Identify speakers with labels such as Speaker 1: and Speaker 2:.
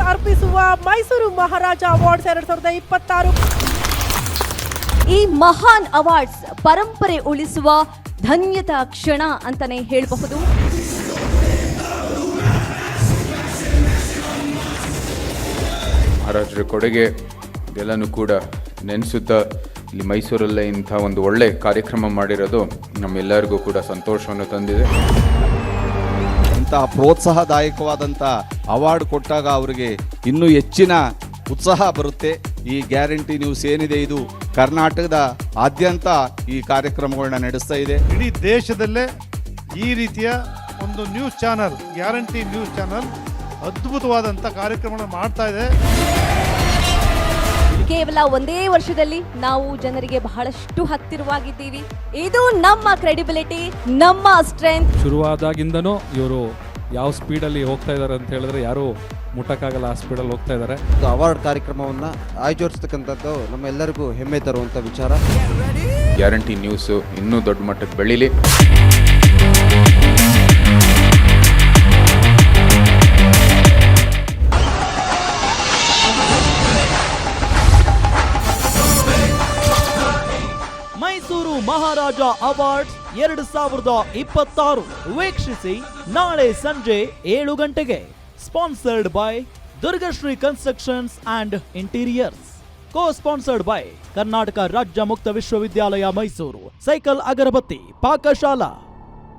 Speaker 1: ಅರ್ಪಿಸುವ ಮೈಸೂರು ಮಹಾರಾಜ ಅವಾರ್ಡ್ಸ್ 2026.
Speaker 2: ಈ ಮಹಾನ್ ಅವಾರ್ಡ್ಸ್ ಪರಂಪರೆ ಉಳಿಸುವ ಧನ್ಯತಾ ಕ್ಷಣ ಅಂತಾನೆ ಹೇಳಬಹುದು.
Speaker 3: ಮಹಾರಾಜರ ಕೊಡುಗೆ ಎಲ್ಲನೂ ಕೂಡ ನೆನೆಸುತ್ತಾ ಇಲ್ಲಿ ಮೈಸೂರಲ್ಲೇ ಇಂಥ ಒಂದು ಒಳ್ಳೆ ಕಾರ್ಯಕ್ರಮ ಮಾಡಿರೋದು ನಮ್ಮೆಲ್ಲರಿಗೂ ಕೂಡ ಸಂತೋಷವನ್ನು ತಂದಿದೆ.
Speaker 4: ಇಂತಹ ಪ್ರೋತ್ಸಾಹದಾಯಕವಾದಂಥ ಅವಾರ್ಡ್ ಕೊಟ್ಟಾಗ ಅವರಿಗೆ ಇನ್ನೂ ಹೆಚ್ಚಿನ ಉತ್ಸಾಹ ಬರುತ್ತೆ. ಈ ಗ್ಯಾರಂಟಿ ನ್ಯೂಸ್ ಏನಿದೆ ಇದು ಕರ್ನಾಟಕದ ಆದ್ಯಂತ ಈ ಕಾರ್ಯಕ್ರಮಗಳನ್ನ ನಡೆಸ್ತಾ ಇದೆ.
Speaker 5: ಇಡೀ ದೇಶದಲ್ಲೇ ಈ ರೀತಿಯ ಒಂದು news channel, guarantee news channel ಅದ್ಭುತವಾದಂಥ ಕಾರ್ಯಕ್ರಮಗಳನ್ನು ಮಾಡ್ತಾ ಇದೆ.
Speaker 2: ಕೇವಲ ಒಂದೇ ವರ್ಷದಲ್ಲಿ ನಾವು ಜನರಿಗೆ ಬಹಳಷ್ಟು ಹತ್ತಿರವಾಗಿದ್ದೀವಿ. ಇದು ನಮ್ಮ ಕ್ರೆಡಿಬಿಲಿಟಿ, ನಮ್ಮ ಸ್ಟ್ರೆಂತ್.
Speaker 6: ಶುರುವಾದಾಗಿಂದನೂ ಇವರು ಯಾವ ಸ್ಪೀಡಲ್ಲಿ ಹೋಗ್ತಾ ಇದ್ದಾರೆ ಅಂತ ಹೇಳಿದ್ರೆ ಯಾರು ಮುಟ್ಟಕ್ಕಾಗಲ್ಲ, ಆ ಸ್ಪೀಡಲ್ಲಿ ಹೋಗ್ತಾ ಇದ್ದಾರೆ.
Speaker 7: ಅವಾರ್ಡ್ ಕಾರ್ಯಕ್ರಮವನ್ನು ಆಯೋಜಿಸ್ತಕ್ಕಂಥದ್ದು ನಮ್ಮೆಲ್ಲರಿಗೂ ಹೆಮ್ಮೆ ತರುವಂಥ ವಿಚಾರ.
Speaker 3: ಗ್ಯಾರಂಟಿ ನ್ಯೂಸು ಇನ್ನೂ ದೊಡ್ಡ ಮಟ್ಟಕ್ಕೆ ಬೆಳೀಲಿ.
Speaker 8: ಮೈಸೂರು ಮಹಾರಾಜ ಅವಾರ್ಡ್ಸ್ 2026 ವೀಕ್ಷಿಸಿ ನಾಳೆ ಸಂಜೆ 7 ಗಂಟೆಗೆ. Sponsored by Durgashri constructions and interiors. Cosponsored by Karnataka Rajya Mukta ವಿಶ್ವವಿದ್ಯಾಲಯ ಮೈಸೂರು, ಸೈಕಲ್ ಅಗರಬತ್ತಿ, ಪಾಕಶಾಲಾ.